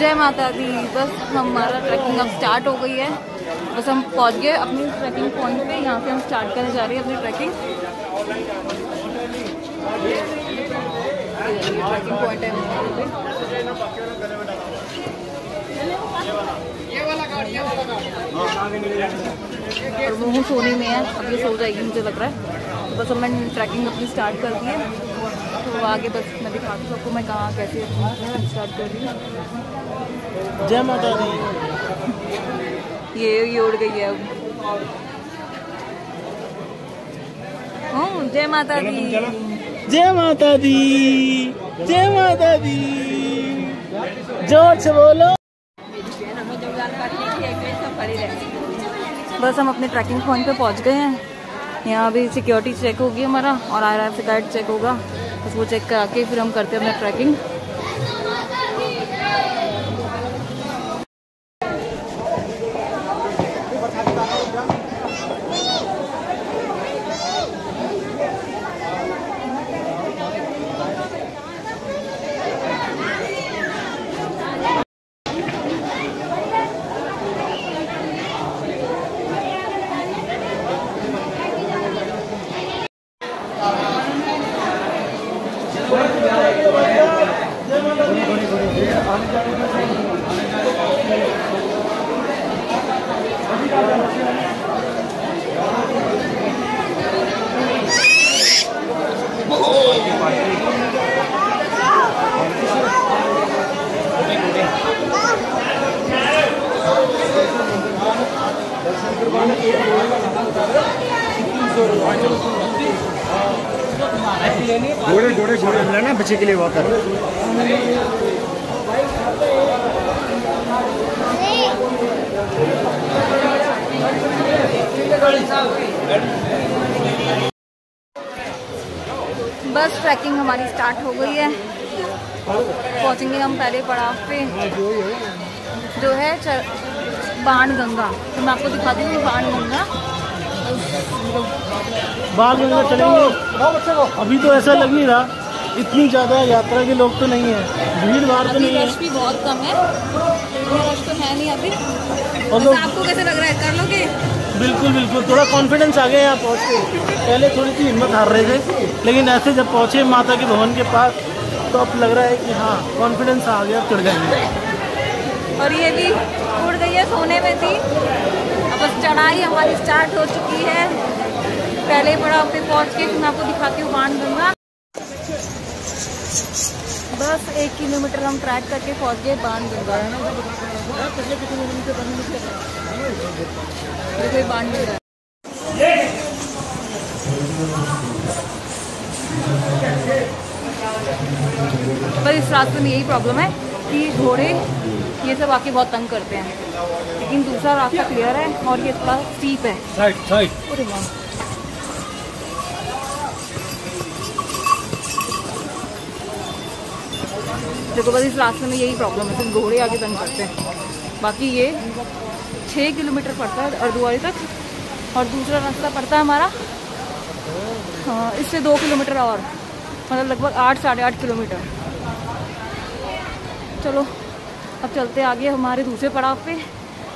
जय माता दी। बस हमारा ट्रैकिंग अब स्टार्ट हो गई है। बस हम पहुंच गए अपनी ट्रैकिंग पॉइंट पे। यहाँ से हम स्टार्ट करने जा रहे हैं अपनी ट्रैकिंग। ट्रैकिंग पॉइंट है और वो सोने में है। अब ये सो जाएगी मुझे लग रहा है। तो बस अब मैंने ट्रैकिंग अपनी स्टार्ट कर दी है। तो आगे बस मैं दिखाती हूँ आपको मैं कहाँ कैसे स्टार्ट कर रही हूँ। जय माता दी। ये उड़ गई है अब। जय माता दी। जय माता दी। जय माता दी। जोर से बोलो। बस हम अपने ट्रैकिंग पॉइंट पे पहुंच गए हैं। यहाँ अभी सिक्योरिटी चेक होगी हमारा और RRF गाइड चेक होगा। बस वो चेक करा के फिर हम करते हैं अपना ट्रैकिंग। घोड़े घोड़े ना बच्चे के लिए वॉकर। बस ट्रैकिंग हमारी स्टार्ट हो गई है। पहुंचेंगे हम पहले पड़ाव पे जो है बाणगंगा। तो मैं आपको दिखाती हूँ बाणगंगा। बाणगंगा चलेंगे। अभी तो ऐसा लग नहीं रहा इतनी ज़्यादा यात्रा के लोग तो नहीं है। भीड़ भाड़ तो नहीं है। रश भी बहुत कम है। रश तो है नहीं अभी। तो आपको कैसे लग रहा है, कर लोगे? बिल्कुल बिल्कुल। थोड़ा कॉन्फिडेंस आ गया यहाँ पहुँच के। पहले थोड़ी सी हिम्मत हार रहे थे, लेकिन ऐसे जब पहुँचे माता के भवन के पास तो अब लग रहा है कि हाँ कॉन्फिडेंस आ गया, चढ़ जाएंगे। और ये भी उड़ गई है, सोने में थी। अब बस चढ़ाई हमारी स्टार्ट हो चुकी है। पहले पड़ाव पे पहुँच के मैं आपको दिखाती हूँ बाणगंगा। बस 1 किलोमीटर हम ट्रैक करके पहुँच गए बाणगंगा। कोई बाणगंगा पर इस रास्ते में यही प्रॉब्लम है कि घोड़े ये सब आके बहुत तंग करते हैं। लेकिन दूसरा रास्ता क्लियर है और ये थोड़ा स्टीप है। देखो बस इस रास्ते में यही प्रॉब्लम है, सिर्फ घोड़े आगे तंग करते हैं। बाकी ये 6 किलोमीटर पड़ता है अर्धवारी तक और दूसरा रास्ता पड़ता है हमारा इससे 2 किलोमीटर और, मतलब लगभग 8-8.5 किलोमीटर। चलो अब चलते आगे हमारे दूसरे पड़ाव पे,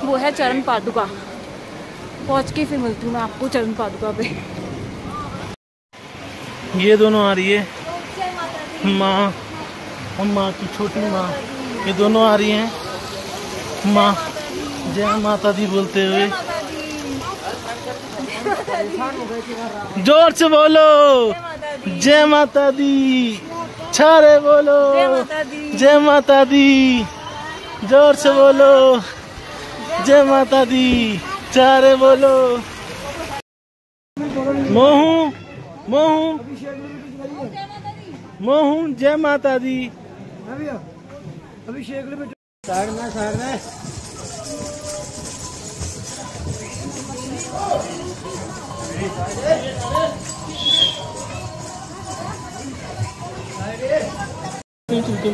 वो है चरण पादुका। पहुँच के फिर मिलती हूँ मैं आपको चरण पादुका पे। ये दोनों आ रही है माँ, माँ की छोटी माँ, ये दोनों आ रही हैं माँ जय माता दी बोलते हुए। जोर से बोलो जय माता दी। छारे बोलो जय माता दी। जोर से बोलो जय माता दी। छारे बोलो। मोहू मोहू मोहू जय माता दी। अभिषेक साइड में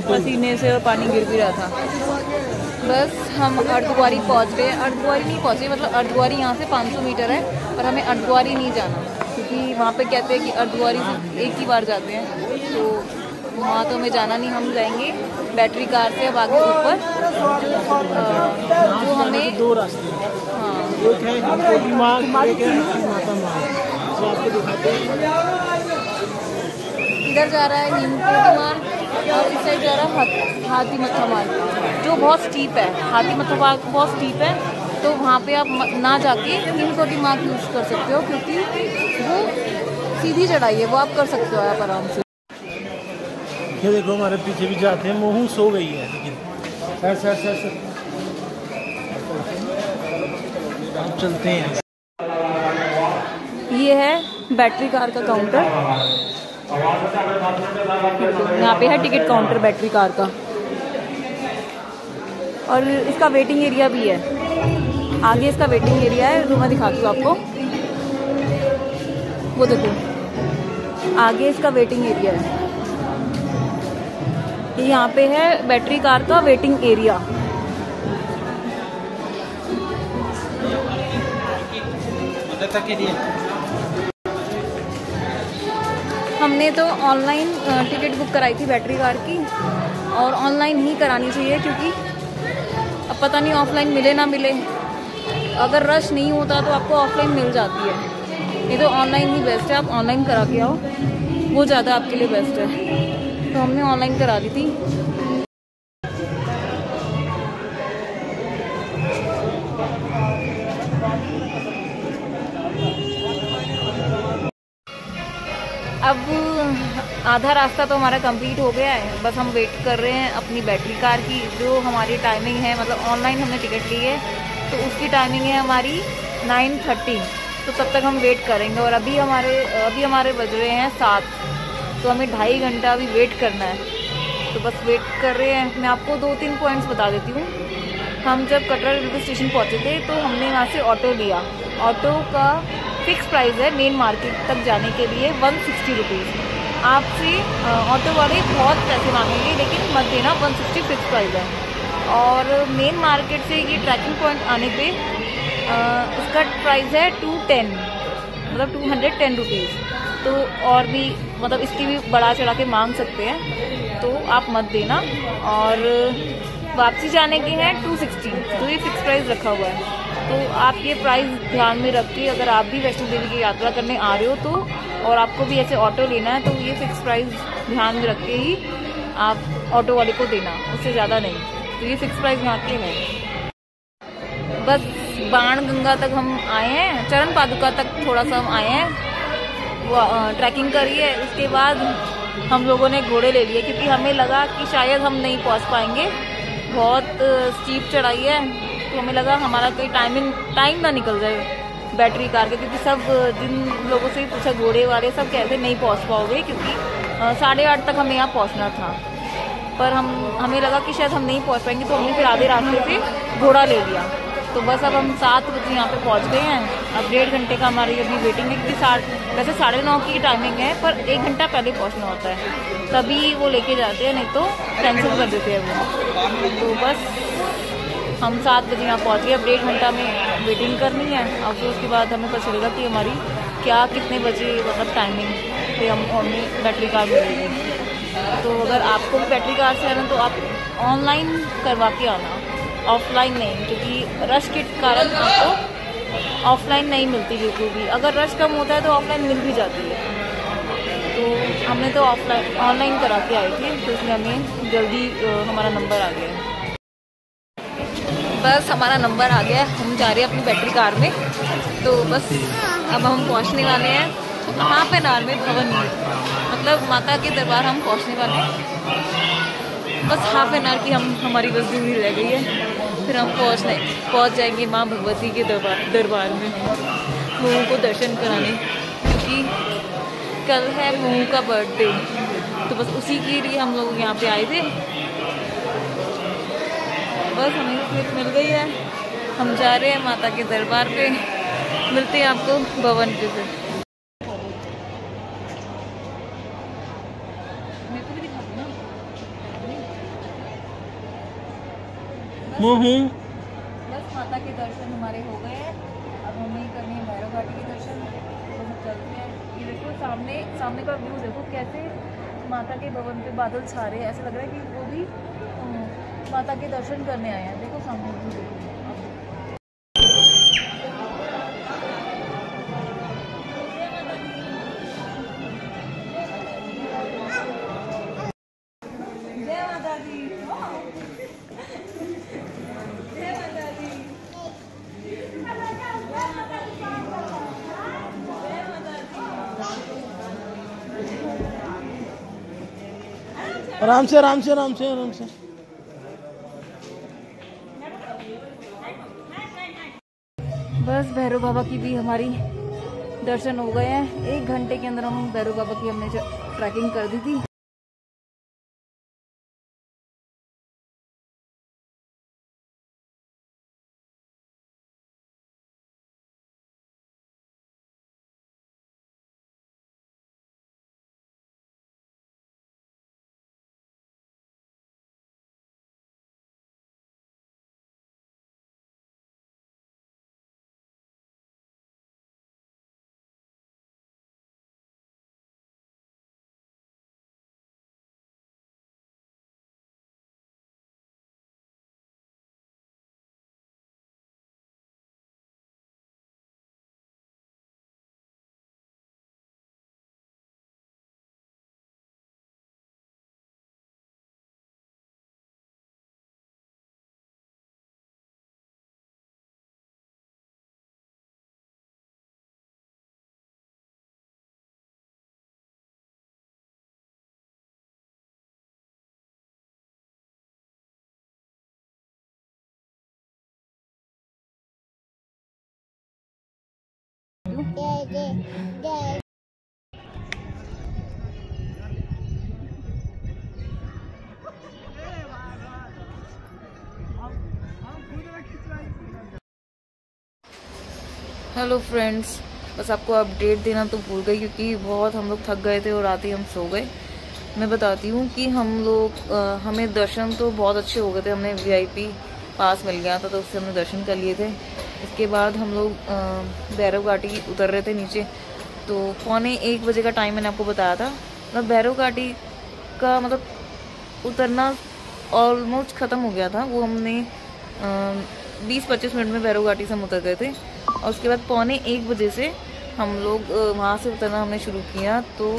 पसीने से पानी गिर भी रहा था। बस हम अर्धकुंवारी पहुंच गए। अर्धकुंवारी नहीं पहुंचे, मतलब अर्धकुंवारी यहाँ से 500 मीटर है और हमें अर्धकुंवारी नहीं जाना क्योंकि वहाँ पे कहते हैं कि अर्धकुंवारी सिर्फ एक ही बार जाते हैं। तो वहाँ तो हमें जाना नहीं, हम जाएंगे बैटरी कार से अब आगे ऊपर, जो हमें 2 रास्ते हैं। हाँ एक है हिमकोटी मार्ग, एक है माता मार्ग, जो आपको दिखाते हैं। इधर जा रहा है हिमकोटी मार्ग और इस साइड जा रहा है हाथी मत्था मार्ग, जो बहुत स्टीप है। हाथी मत्था मार्ग बहुत स्टीप है, तो वहाँ पे आप ना जाके हिमकोटी मार्ग यूज़ कर सकते हो, क्योंकि वो सीधी चढ़ाई है, वो आप कर सकते हो आप आराम से। ये देखो हमारे पीछे भी जाते हैं। मोहू सो गई है, लेकिन सर हम चलते हैं। ये है बैटरी कार का काउंटर, यहाँ पे है टिकट काउंटर बैटरी कार का, और इसका वेटिंग एरिया भी है। आगे इसका वेटिंग एरिया है, जो मैं दिखाती हूँ आपको। वो देखो आगे इसका वेटिंग एरिया है। यहाँ पे है बैटरी कार का वेटिंग एरिया। हमने तो ऑनलाइन टिकट बुक कराई थी बैटरी कार की, और ऑनलाइन ही करानी चाहिए, क्योंकि अब पता नहीं ऑफलाइन मिले ना मिले। अगर रश नहीं होता तो आपको ऑफलाइन मिल जाती है, नहीं तो ऑनलाइन ही बेस्ट है। आप ऑनलाइन करा के आओ, वो ज़्यादा आपके लिए बेस्ट है। तो हमने ऑनलाइन करा दी थी। अब आधा रास्ता तो हमारा कंप्लीट हो गया है, बस हम वेट कर रहे हैं अपनी बैटरी कार की, जो हमारी टाइमिंग है, मतलब ऑनलाइन हमने टिकट ली है तो उसकी टाइमिंग है हमारी 9:30, तो तब तक हम वेट करेंगे। और अभी हमारे बज रहे हैं 7, तो हमें 2.5 घंटा अभी वेट करना है, तो बस वेट कर रहे हैं। मैं आपको 2-3 पॉइंट्स बता देती हूँ। हम जब कटरा रेलवे स्टेशन पहुँचे थे तो हमने वहाँ से ऑटो लिया। ऑटो का फिक्स प्राइस है मेन मार्केट तक जाने के लिए 160 रुपीज़। आपसे ऑटो वाले बहुत पैसे मांगेंगे, लेकिन मत देना, 160 फिक्स प्राइस है। और मेन मार्केट से ये ट्रैकिंग पॉइंट आने पे इसका प्राइस है 210, मतलब 210 रुपीज़। तो और भी मतलब इसकी भी बढ़ा चढ़ा के मांग सकते हैं, तो आप मत देना। और वापसी जाने के हैं 260, तो ये फिक्स प्राइस रखा हुआ है। तो आप ये प्राइस ध्यान में रख के, अगर आप भी वैष्णो देवी की यात्रा करने आ रहे हो तो, और आपको भी ऐसे ऑटो लेना है, तो ये फिक्स प्राइस ध्यान में रख के ही आप ऑटो वाले को देना, उससे ज़्यादा नहीं। तो ये फिक्स प्राइस यहाँ के है। बस बाण गंगा तक हम आए हैं, चरण पादुका तक थोड़ा सा हम आए हैं, वो ट्रैकिंग करी है। उसके बाद हम लोगों ने घोड़े ले लिए, क्योंकि हमें लगा कि शायद हम नहीं पहुँच पाएंगे, बहुत स्टीप चढ़ाई है। तो हमें लगा हमारा कोई टाइम ना निकल जाए बैटरी कार के, क्योंकि सब जिन लोगों से पूछा घोड़े वाले सब कहते नहीं पहुंच पाओगे, क्योंकि 8:30 तक हमें यहाँ पहुंचना था। पर हमें लगा कि शायद हम नहीं पहुंच पाएंगे, तो हमने फिर आधे रास्ते से घोड़ा ले लिया। तो बस अब हम 7 बजे यहाँ पे पहुँच गए हैं। अब 1.5 घंटे का हमारी अभी वेटिंग है, क्योंकि वैसे 9:30 की टाइमिंग है, पर 1 घंटा पहले पहुँचना होता है, तभी वो लेके जाते हैं, नहीं तो कैंसिल कर देते हैं वो। तो बस हम 7 बजे यहाँ पहुँच गए। अब 1.5 घंटा में वेटिंग करनी है, और फिर उसके बाद हमें पता चलेगा कि हमारी कितने बजे मतलब टाइमिंग पे हमें बैटरी कार मिलेगी। तो अगर आपको भी बैटरी कार से आना तो आप ऑनलाइन करवा के आना, ऑफलाइन नहीं, क्योंकि रश के कारण आपको ऑफलाइन नहीं मिलती बिल्कुल भी। अगर रश कम होता है तो ऑफलाइन मिल भी जाती है। तो हमने तो ऑनलाइन करा के आए थे, तो इसलिए हमें जल्दी हमारा नंबर आ गया। बस हमारा नंबर आ गया, हम जा रहे हैं अपनी बैटरी कार में। तो बस अब हम पहुंचने वाले हैं हाफ एन आवर में भवन में, मतलब माता के दरबार हम पहुंचने वाले हैं। बस हाफ एन आवर की हमारी बस दूरी रह गई है, फिर हम पहुंच जाएंगे माँ भगवती के दरबार में मोहू को दर्शन कराने, क्योंकि कल है मोहू का बर्थडे। तो बस उसी के लिए हम लोग यहाँ पे आए थे। बस हमें स्लिप मिल गई है, हम जा रहे हैं माता के दरबार पे। मिलते हैं आपको भवन पे फिर। बस माता के दर्शन हमारे हो गए हैं, अब हमें करनी है भैरव घाटी के दर्शन। तो हम चलते हैं। ये देखो सामने का व्यू देखो कैसे माता के भवन पे बादल छा रहे हैं, ऐसा लग रहा है कि वो भी माता के दर्शन करने आए हैं। देखो सामने भी देखो। आराम से आराम से आराम से आराम से। बस भैरव बाबा की भी हमारी दर्शन हो गए हैं। 1 घंटे के अंदर हम भैरव बाबा की हमने ट्रैकिंग कर दी थी। हेलो फ्रेंड्स, बस आपको अपडेट देना तो भूल गई क्योंकि बहुत हम लोग थक गए थे और रात ही हम सो गए। मैं बताती हूँ कि हमें दर्शन तो बहुत अच्छे हो गए थे। हमने VIP पास मिल गया था तो उससे हमने दर्शन कर लिए थे। इसके बाद हम लोग भैरव घाटी उतर रहे थे नीचे, तो 1:45 बजे का टाइम मैंने आपको बताया था। मतलब भैरव घाटी का मतलब उतरना ऑलमोस्ट ख़त्म हो गया था। वो हमने 20-25 मिनट में भैरव घाटी से हम उतर गए थे और उसके बाद 1:45 बजे से हम लोग वहाँ से उतरना हमने शुरू किया। तो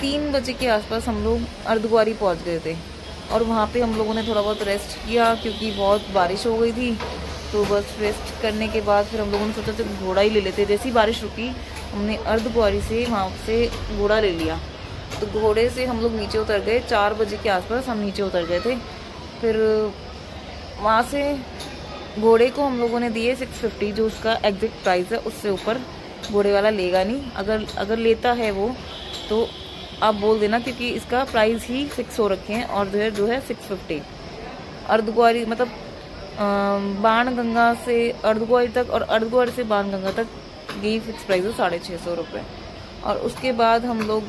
3 बजे के आसपास हम लोग अर्धकुंवारी पहुँच गए थे और वहाँ पे हम लोगों ने थोड़ा बहुत रेस्ट किया क्योंकि बहुत बारिश हो गई थी। तो बस रेस्ट करने के बाद फिर हम लोगों ने सोचा चलो घोड़ा ही ले लेते। जैसी बारिश रुकी हमने अर्धकुंवारी से वहाँ से घोड़ा ले लिया। तो घोड़े से हम लोग नीचे उतर गए। 4 बजे के आसपास हम नीचे उतर गए थे। फिर वहाँ से घोड़े को हम लोगों ने दिए 650, जो उसका एग्जैक्ट प्राइस है। उससे ऊपर घोड़े वाला लेगा नहीं। अगर लेता है वो तो आप बोल देना क्योंकि इसका प्राइस ही 6 हो रखे हैं और जो है 650। अर्धकुंवारी मतलब बाणगंगा से अर्धकुंवारी तक और अर्धकुंवारी से बाणगंगा तक यही फिक्स प्राइस है 650 रुपये। और उसके बाद हम लोग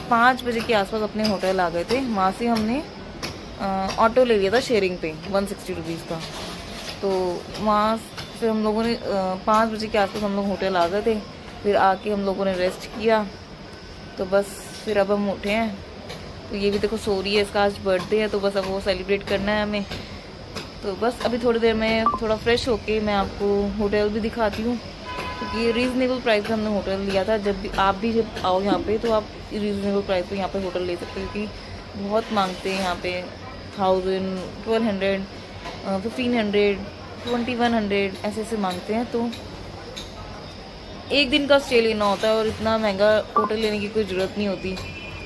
5 बजे के आसपास अपने होटल आ गए थे। वहाँ से हमने ऑटो ले लिया था शेयरिंग पे 160 रुपीज़ का। तो वहाँ फिर हम लोगों ने 5 बजे के आसपास हम लोग होटल आ गए थे। फिर आके हम लोगों ने रेस्ट किया। तो बस फिर अब हम उठे हैं। तो ये भी देखो सो रही है, इसका आज बर्थडे है तो बस अब वो सेलिब्रेट करना है हमें। तो बस अभी थोड़ी देर में थोड़ा फ्रेश होके मैं आपको होटल भी दिखाती हूँ क्योंकि रीज़नेबल प्राइस पे हमने होटल लिया था। जब भी जब आओ यहाँ पे तो आप रीज़नेबल प्राइस पे यहाँ पे होटल ले सकते हो क्योंकि बहुत मांगते हैं यहाँ पे 1000, 1200, 1500, 2100 ऐसे मांगते हैं। तो एक दिन का स्टे लेना होता है और इतना महंगा होटल लेने की कोई ज़रूरत नहीं होती।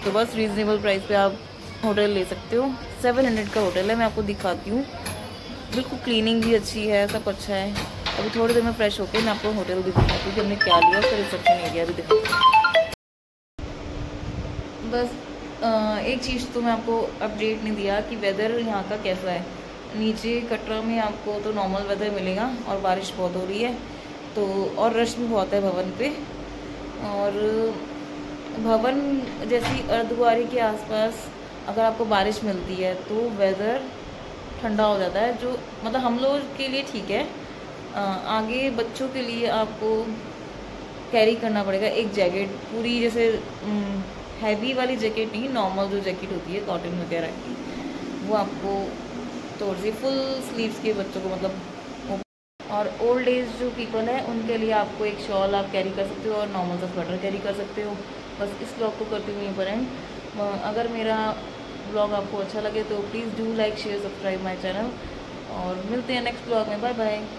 तो बस रीज़नेबल प्राइस पे आप होटल ले सकते हो। 700 का होटल है, मैं आपको दिखाती हूँ। बिल्कुल क्लीनिंग भी अच्छी है, सब अच्छा है। अभी थोड़ी देर में फ्रेश होकर मैं आपको होटल भी दिखाती हूँ कि हमने क्या लिया। उसका रिसेप्शन एरिया भी दिखाती हूँ। बस एक चीज़ तो मैं आपको अपडेट नहीं दिया कि वेदर यहाँ का कैसा है। नीचे कटरा में आपको तो नॉर्मल वेदर मिलेगा और बारिश बहुत हो रही है तो, और रश भी बहुत है भवन पे। और भवन जैसी अर्धकुंवारी के आसपास अगर आपको बारिश मिलती है तो वेदर ठंडा हो जाता है, जो मतलब हम लोग के लिए ठीक है। आगे बच्चों के लिए आपको कैरी करना पड़ेगा एक जैकेट पूरी, जैसे हैवी वाली जैकेट नहीं, नॉर्मल जो जैकेट होती है कॉटन वगैरह की, वो आपको तोड़ दी फुल स्लीव्स के बच्चों को मतलब। और ओल्ड एज जो पीपल है उनके लिए आपको एक शॉल आप कैरी कर सकते हो और नॉर्मल सा स्वेटर कैरी कर सकते हो। बस इस ब्लॉग को करती हूँ यहीं पर एंड। अगर मेरा ब्लॉग आपको अच्छा लगे तो please do like share subscribe my channel, और मिलते हैं नेक्स्ट ब्लॉग में। Bye bye.